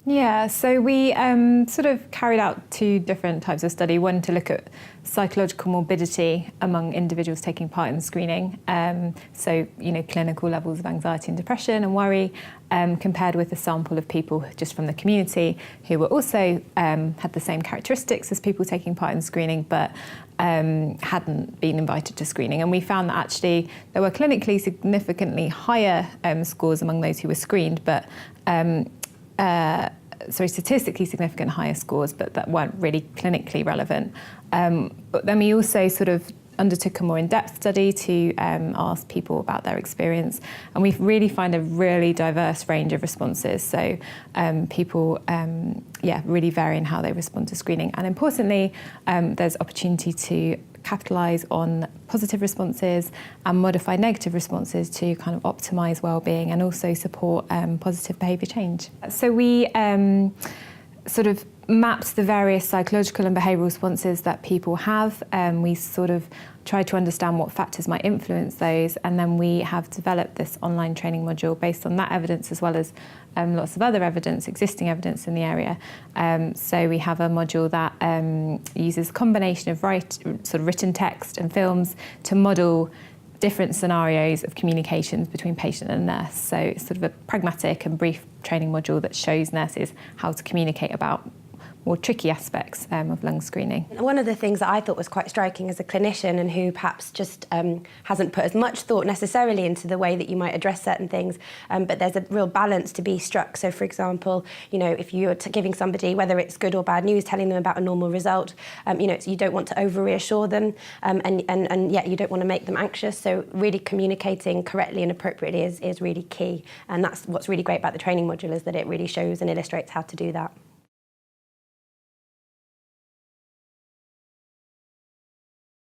Yeah, so we sort of carried out two different types of study. One to look at psychological morbidity among individuals taking part in screening. So, clinical levels of anxiety and depression and worry, compared with a sample of people just from the community who were also had the same characteristics as people taking part in screening, but hadn't been invited to screening. And we found that actually there were clinically significantly higher scores among those who were screened, but statistically significant higher scores, but that weren't really clinically relevant. But then we also sort of undertook a more in-depth study to ask people about their experience, and we really find a really diverse range of responses. So people, really vary in how they respond to screening. And importantly, there's opportunity to capitalise on positive responses and modify negative responses to kind of optimise well-being and also support positive behaviour change. So we sort of mapped the various psychological and behavioural responses that people have. We sort of tried to understand what factors might influence those, and then we have developed this online training module based on that evidence, as well as lots of other evidence, existing evidence in the area. So we have a module that uses a combination of written text and films to model different scenarios of communications between patient and nurse. So it's sort of a pragmatic and brief training module that shows nurses how to communicate about more tricky aspects of lung screening. One of the things that I thought was quite striking as a clinician, and who perhaps just hasn't put as much thought necessarily into the way that you might address certain things, but there's a real balance to be struck. So for example, if you're giving somebody, whether it's good or bad news, telling them about a normal result, you don't want to over-reassure them, and yet you don't want to make them anxious. So really communicating correctly and appropriately is really key. And that's what's really great about the training module, is that it really shows and illustrates how to do that.